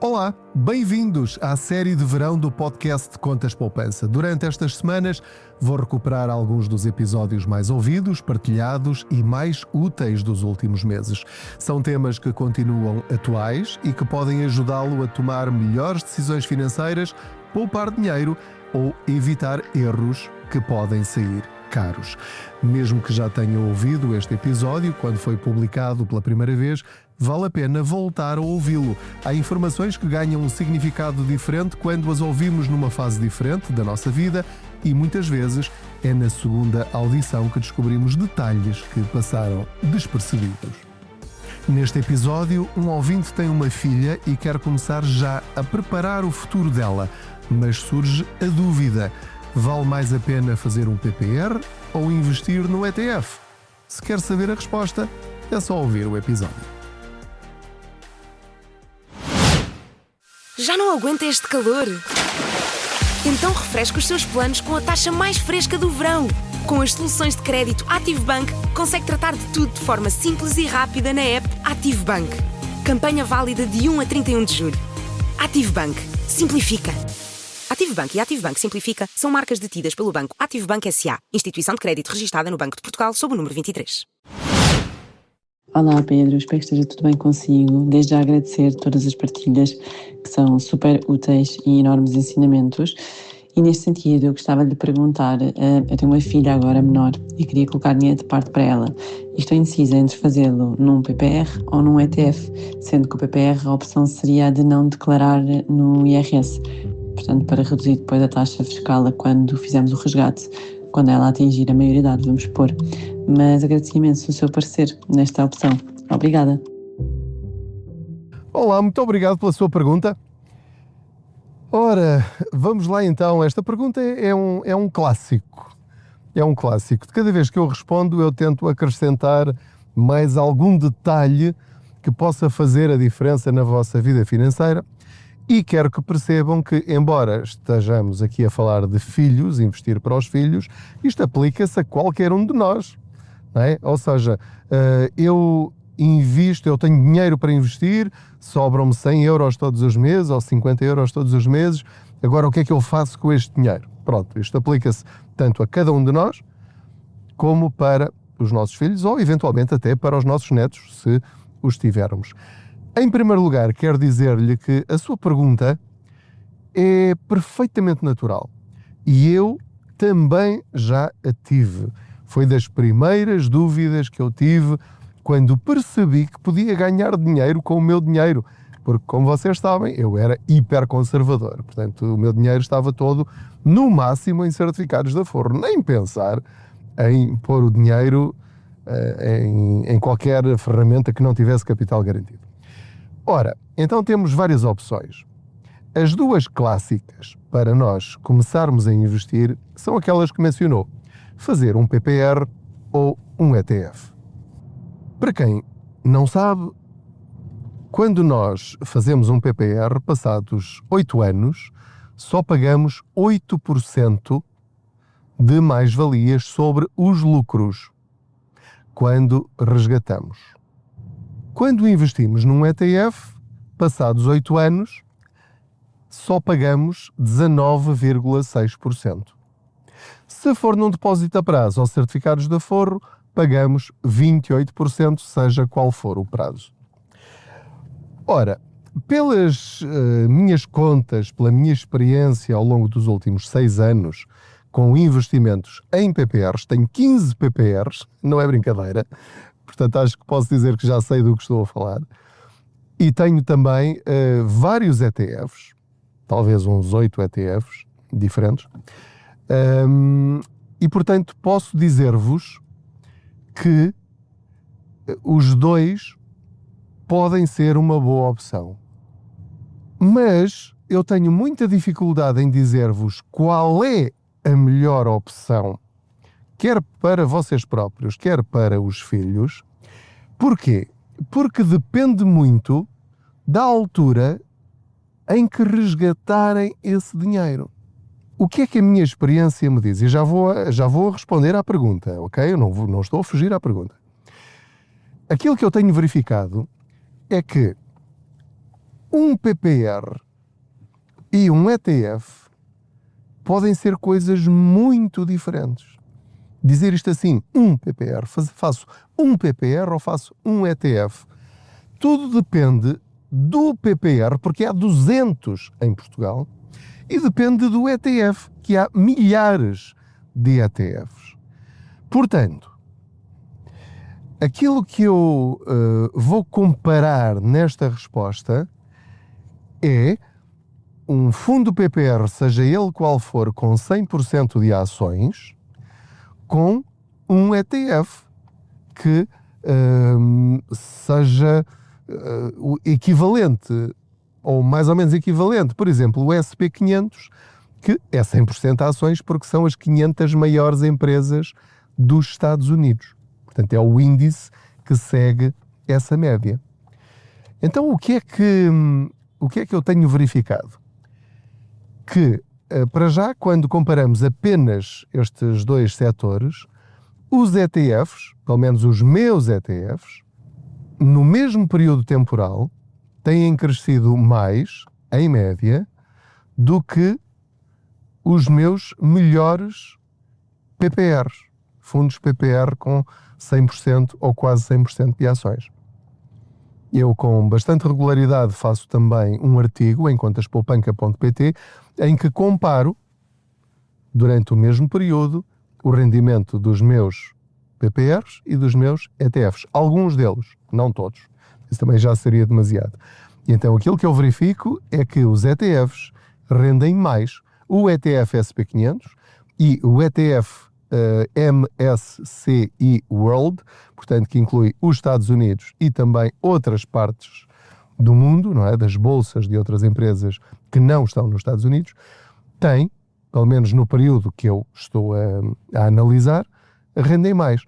Olá, bem-vindos à série de verão do podcast Contas Poupança. Durante estas semanas vou recuperar alguns dos episódios mais ouvidos, partilhados e mais úteis dos últimos meses. São temas que continuam atuais e que podem ajudá-lo a tomar melhores decisões financeiras, poupar dinheiro ou evitar erros que podem sair caros. Mesmo que já tenham ouvido este episódio quando foi publicado pela primeira vez, vale a pena voltar a ouvi-lo. Há informações que ganham um significado diferente quando as ouvimos numa fase diferente da nossa vida e muitas vezes é na segunda audição que descobrimos detalhes que passaram despercebidos. Neste episódio, um ouvinte tem uma filha e quer começar já a preparar o futuro dela, mas surge a dúvida: vale mais a pena fazer um PPR ou investir no ETF? Se quer saber a resposta, é só ouvir o episódio. Já não aguenta este calor? Então refresca os seus planos com a taxa mais fresca do verão. Com as soluções de crédito ActiveBank, consegue tratar de tudo de forma simples e rápida na app ActiveBank. Campanha válida de 1 a 31 de julho. ActiveBank. Simplifica. ActiveBank e ActiveBank Simplifica são marcas detidas pelo Banco ActiveBank S.A., instituição de crédito registada no Banco de Portugal sob o número 23. Olá Pedro, espero que esteja tudo bem consigo. Desde já agradecer todas as partilhas que são super úteis e enormes ensinamentos. E neste sentido eu gostava de lhe perguntar, eu tenho uma filha agora menor e queria colocar dinheiro de parte para ela. E estou indecisa entre fazê-lo num PPR ou num ETF, sendo que o PPR a opção seria a de não declarar no IRS. Portanto, para reduzir depois a taxa fiscal quando fizermos o resgate, quando ela atingir a maioridade, vamos pôr. Mas agradeço imenso o seu parecer nesta opção. Obrigada. Olá, muito obrigado pela sua pergunta. Ora, vamos lá então. Esta pergunta é um clássico. É um clássico. De cada vez que eu respondo, eu tento acrescentar mais algum detalhe que possa fazer a diferença na vossa vida financeira. E quero que percebam que, embora estejamos aqui a falar de filhos, investir para os filhos, isto aplica-se a qualquer um de nós, não é? Ou seja, eu invisto, eu tenho dinheiro para investir, sobram-me 100 euros todos os meses ou 50 euros todos os meses, agora o que é que eu faço com este dinheiro? Pronto, isto aplica-se tanto a cada um de nós, como para os nossos filhos, ou eventualmente até para os nossos netos, se os tivermos. Em primeiro lugar, quero dizer-lhe que a sua pergunta é perfeitamente natural e eu também já a tive. Foi das primeiras dúvidas que eu tive quando percebi que podia ganhar dinheiro com o meu dinheiro, porque, como vocês sabem, eu era hiperconservador, portanto o meu dinheiro estava todo no máximo em certificados de aforro, nem pensar em pôr o dinheiro em qualquer ferramenta que não tivesse capital garantido. Ora, então temos várias opções. As duas clássicas para nós começarmos a investir são aquelas que mencionou: fazer um PPR ou um ETF. Para quem não sabe, quando nós fazemos um PPR, passados 8 anos, só pagamos 8% de mais-valias sobre os lucros quando resgatamos. Quando investimos num ETF, passados 8 anos, só pagamos 19,6%. Se for num depósito a prazo ou certificados de aforro, pagamos 28%, seja qual for o prazo. Ora, pelas minhas contas, pela minha experiência ao longo dos últimos 6 anos com investimentos em PPRs, tenho 15 PPRs, não é brincadeira, portanto acho que posso dizer que já sei do que estou a falar. E tenho também vários ETFs, talvez uns 8 ETFs diferentes. E portanto posso dizer-vos que os dois podem ser uma boa opção. Mas eu tenho muita dificuldade em dizer-vos qual é a melhor opção, quer para vocês próprios, quer para os filhos. Porquê? Porque depende muito da altura em que resgatarem esse dinheiro. O que é que a minha experiência me diz? E já vou responder à pergunta, ok? Eu não estou a fugir à pergunta. Aquilo que eu tenho verificado é que um PPR e um ETF podem ser coisas muito diferentes. Dizer isto assim, um PPR, faço um PPR ou faço um ETF. Tudo depende do PPR, porque há 200 em Portugal, e depende do ETF, que há milhares de ETFs. Portanto, aquilo que eu vou comparar nesta resposta é um fundo PPR, seja ele qual for, com 100% de ações, com um ETF que seja o equivalente, ou mais ou menos equivalente. Por exemplo, o SP500, que é 100% ações, porque são as 500 maiores empresas dos Estados Unidos. Portanto, é o índice que segue essa média. Então, o que é que eu tenho verificado? Que, para já, quando comparamos apenas estes dois setores, os ETFs, pelo menos os meus ETFs, no mesmo período temporal, têm crescido mais, em média, do que os meus melhores PPRs, fundos PPR com 100% ou quase 100% de ações. Eu, com bastante regularidade, faço também um artigo em contaspoupanca.pt em que comparo, durante o mesmo período, o rendimento dos meus PPRs e dos meus ETFs. Alguns deles, não todos. Isso também já seria demasiado. E então aquilo que eu verifico é que os ETFs rendem mais. O ETF SP500 e o ETF MSCI World, portanto, que inclui os Estados Unidos e também outras partes do mundo, não é? Das bolsas de outras empresas que não estão nos Estados Unidos, tem, pelo menos no período que eu estou a analisar, rendem mais.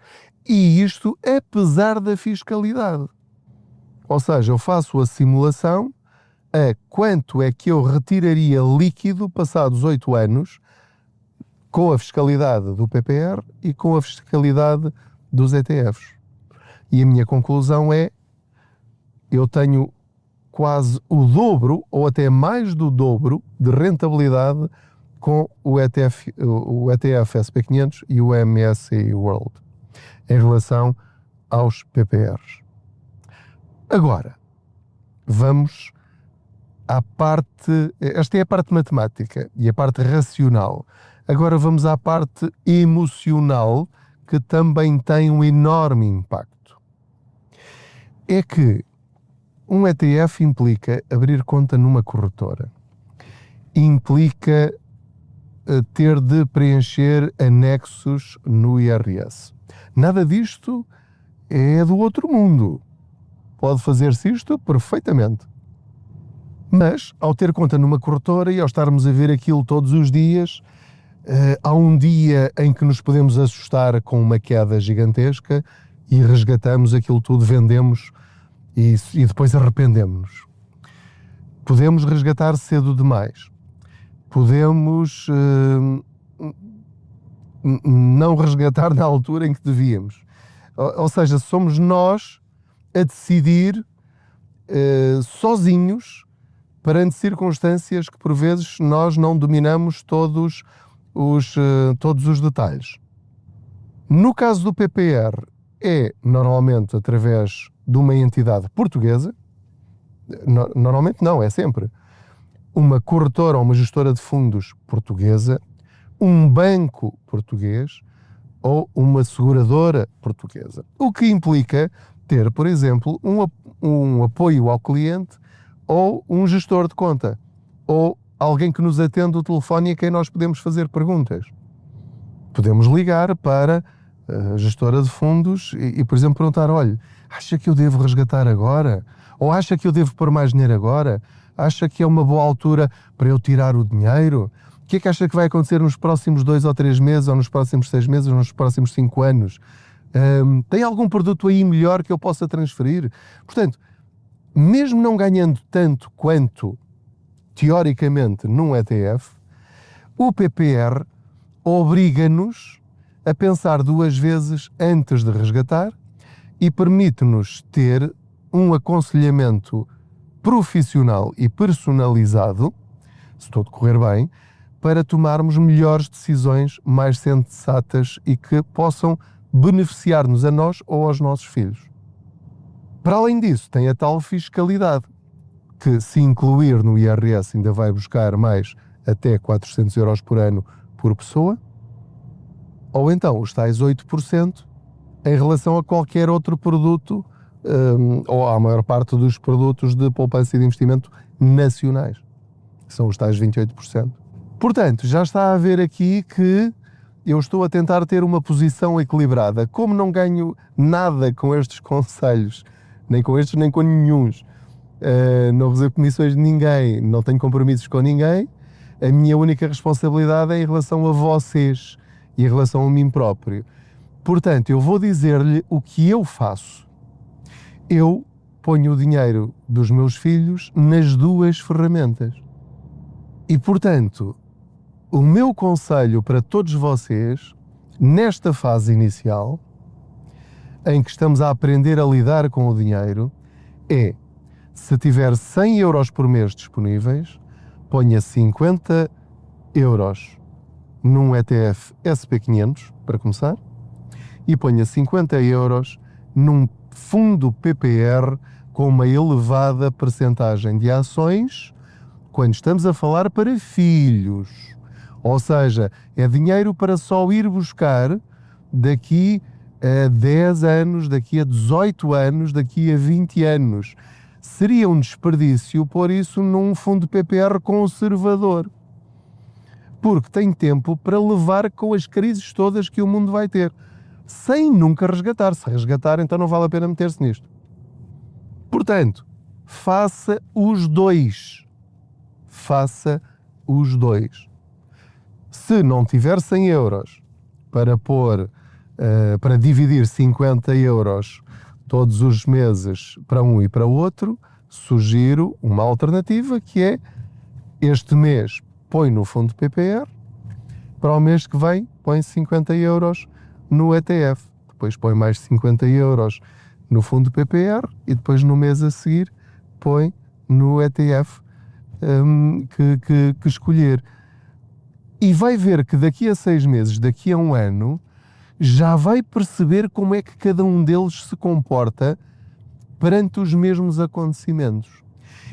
E isto apesar da fiscalidade. Ou seja, eu faço a simulação a quanto é que eu retiraria líquido passados 8 anos com a fiscalidade do PPR e com a fiscalidade dos ETFs. E a minha conclusão é, eu tenho quase o dobro, ou até mais do dobro, de rentabilidade com o ETF SP500 e o MSCI World, em relação aos PPRs. Agora, vamos à parte, esta é a parte matemática e a parte racional. Agora vamos à parte emocional, que também tem um enorme impacto. É que um ETF implica abrir conta numa corretora. Implica ter de preencher anexos no IRS. Nada disto é do outro mundo. Pode fazer-se isto perfeitamente. Mas, ao ter conta numa corretora e ao estarmos a ver aquilo todos os dias, há um dia em que nos podemos assustar com uma queda gigantesca e resgatamos aquilo tudo, vendemos e depois arrependemos-nos. Podemos resgatar cedo demais. Podemos não resgatar na altura em que devíamos. Ou seja, somos nós a decidir sozinhos perante circunstâncias que por vezes nós não dominamos todos os detalhes. No caso do PPR, é normalmente através de uma entidade portuguesa, normalmente não, é sempre uma corretora ou uma gestora de fundos portuguesa, um banco português ou uma seguradora portuguesa. O que implica ter, por exemplo, um apoio ao cliente ou um gestor de conta, ou alguém que nos atende o telefone e a quem nós podemos fazer perguntas. Podemos ligar para a gestora de fundos e, por exemplo, perguntar, olha, acha que eu devo resgatar agora? Ou acha que eu devo pôr mais dinheiro agora? Acha que é uma boa altura para eu tirar o dinheiro? O que é que acha que vai acontecer nos próximos 2 ou 3 meses, ou nos próximos 6 meses, ou nos próximos 5 anos? Tem algum produto aí melhor que eu possa transferir? Portanto, mesmo não ganhando tanto quanto, teoricamente, num ETF, o PPR obriga-nos a pensar 2 vezes antes de resgatar e permite-nos ter um aconselhamento profissional e personalizado, se tudo correr bem, para tomarmos melhores decisões mais sensatas e que possam beneficiar-nos a nós ou aos nossos filhos. Para além disso, tem a tal fiscalidade, que se incluir no IRS ainda vai buscar mais até 400 euros por ano por pessoa, ou então os tais 8% em relação a qualquer outro produto, ou à maior parte dos produtos de poupança e de investimento nacionais, que são os tais 28%. Portanto, já está a ver aqui que eu estou a tentar ter uma posição equilibrada. Como não ganho nada com estes conselhos, nem com estes nem com nenhuns, não recebo comissões de ninguém, não tenho compromissos com ninguém, a minha única responsabilidade é em relação a vocês e em relação a mim próprio. Portanto, eu vou dizer-lhe o que eu faço. Eu ponho o dinheiro dos meus filhos nas duas ferramentas. E, portanto, o meu conselho para todos vocês, nesta fase inicial, em que estamos a aprender a lidar com o dinheiro, é, se tiver 100 euros por mês disponíveis, ponha 50 euros num ETF SP500, para começar, e ponha 50 euros num fundo PPR com uma elevada percentagem de ações, quando estamos a falar para filhos. Ou seja, é dinheiro para só ir buscar daqui a 10 anos, daqui a 18 anos, daqui a 20 anos. Seria um desperdício pôr isso num fundo PPR conservador, porque tem tempo para levar com as crises todas que o mundo vai ter, sem nunca resgatar. Se resgatar, então não vale a pena meter-se nisto. Portanto, faça os dois. Faça os dois. Se não tiver 100 euros para pôr, para dividir 50 euros todos os meses para um e para o outro, sugiro uma alternativa, que é, este mês põe no fundo PPR, para o mês que vem põe 50 euros no ETF, depois põe mais 50 euros no fundo PPR e depois no mês a seguir põe no ETF que escolher. E vai ver que daqui a 6 meses, daqui a um ano, já vai perceber como é que cada um deles se comporta perante os mesmos acontecimentos.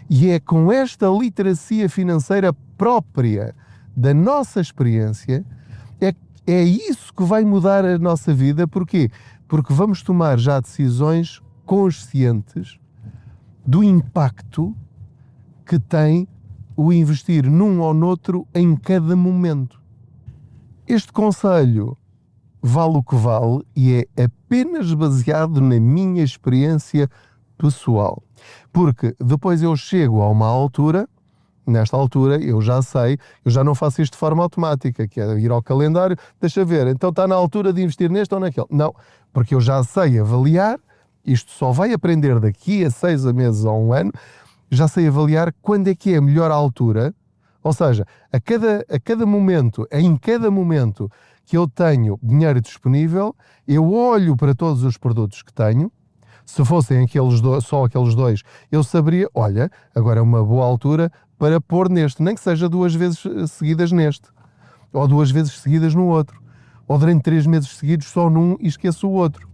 E é com esta literacia financeira própria da nossa experiência, é isso que vai mudar a nossa vida. Porquê? Porque vamos tomar já decisões conscientes do impacto que tem o investir num ou noutro em cada momento. Este conselho vale o que vale e é apenas baseado na minha experiência pessoal. Porque depois eu chego a uma altura, nesta altura eu já sei, eu já não faço isto de forma automática, que é ir ao calendário, deixa ver, então está na altura de investir neste ou naquele. Não, porque eu já sei avaliar, isto só vai aprender daqui a 6 meses ou um ano, já sei avaliar quando é que é a melhor altura, ou seja, a cada momento, em cada momento que eu tenho dinheiro disponível, eu olho para todos os produtos que tenho. Se fossem só aqueles dois, eu saberia, olha, agora é uma boa altura para pôr neste, nem que seja 2 vezes seguidas neste, ou 2 vezes seguidas no outro, ou durante 3 meses seguidos só num e esqueço o outro.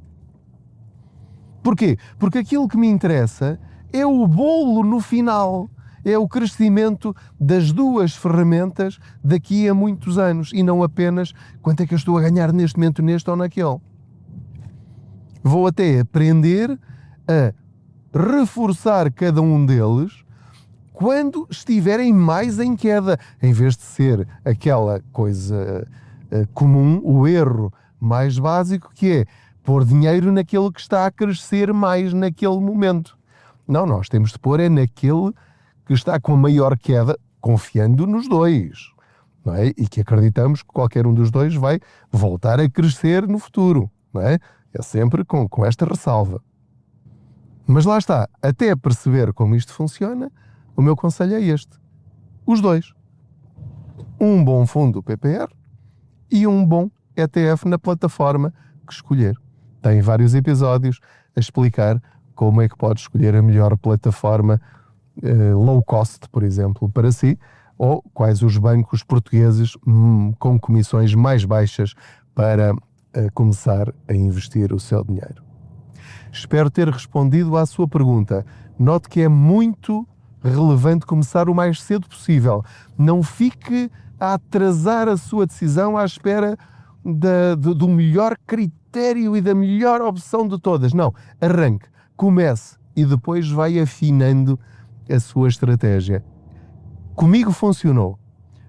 Porquê? Porque aquilo que me interessa é o bolo no final, é o crescimento das duas ferramentas daqui a muitos anos, e não apenas quanto é que eu estou a ganhar neste momento neste ou naquele. Vou até aprender a reforçar cada um deles quando estiverem mais em queda, em vez de ser aquela coisa comum, o erro mais básico, que é pôr dinheiro naquele que está a crescer mais naquele momento. Não, nós temos de pôr naquele que está com a maior queda, confiando nos dois, não é? E que acreditamos que qualquer um dos dois vai voltar a crescer no futuro, não é? É sempre com esta ressalva. Mas lá está, até perceber como isto funciona, o meu conselho é este. Os dois. Um bom fundo PPR e um bom ETF na plataforma que escolher. Tem vários episódios a explicar como é que pode escolher a melhor plataforma low cost, por exemplo, para si, ou quais os bancos portugueses com comissões mais baixas para começar a investir o seu dinheiro. Espero ter respondido à sua pergunta. Note que é muito relevante começar o mais cedo possível. Não fique a atrasar a sua decisão à espera do melhor critério e da melhor opção de todas. Não, arranque, comece e depois vai afinando a sua estratégia. Comigo funcionou.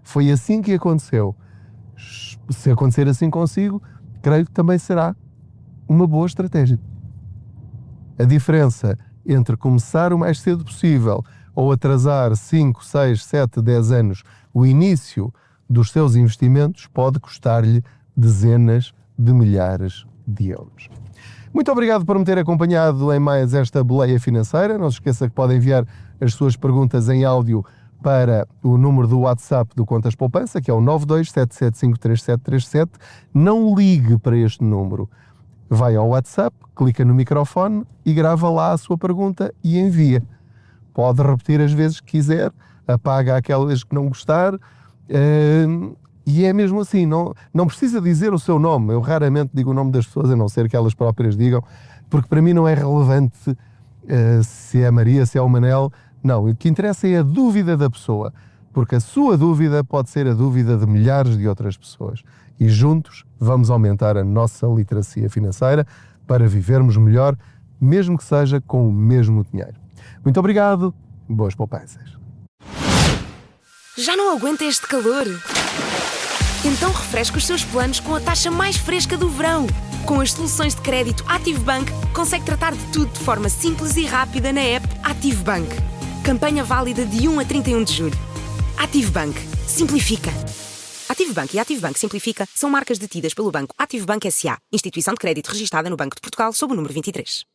Foi assim que aconteceu. Se acontecer assim consigo, creio que também será uma boa estratégia. A diferença entre começar o mais cedo possível ou atrasar 5, 6, 7, 10 anos o início dos seus investimentos pode custar-lhe dezenas de milhares de euros. Muito obrigado por me ter acompanhado em mais esta boleia financeira. Não se esqueça que pode enviar as suas perguntas em áudio para o número do WhatsApp do Contas Poupança, que é o 927753737. Não ligue para este número. Vai ao WhatsApp, clica no microfone e grava lá a sua pergunta e envia. Pode repetir as vezes que quiser, apaga aquelas que não gostar, e é mesmo assim, não precisa dizer o seu nome. Eu raramente digo o nome das pessoas, a não ser que elas próprias digam, porque para mim não é relevante se é a Maria, se é o Manel. Não, o que interessa é a dúvida da pessoa, porque a sua dúvida pode ser a dúvida de milhares de outras pessoas. E juntos vamos aumentar a nossa literacia financeira para vivermos melhor, mesmo que seja com o mesmo dinheiro. Muito obrigado, boas poupanças. Já não aguenta este calor? Então refresca os seus planos com a taxa mais fresca do verão. Com as soluções de crédito AtiveBank, consegue tratar de tudo de forma simples e rápida na app AtiveBank. Campanha válida de 1 a 31 de julho. AtiveBank. Simplifica. AtiveBank e AtiveBank Simplifica são marcas detidas pelo banco AtiveBank S.A., instituição de crédito registada no Banco de Portugal sob o número 23.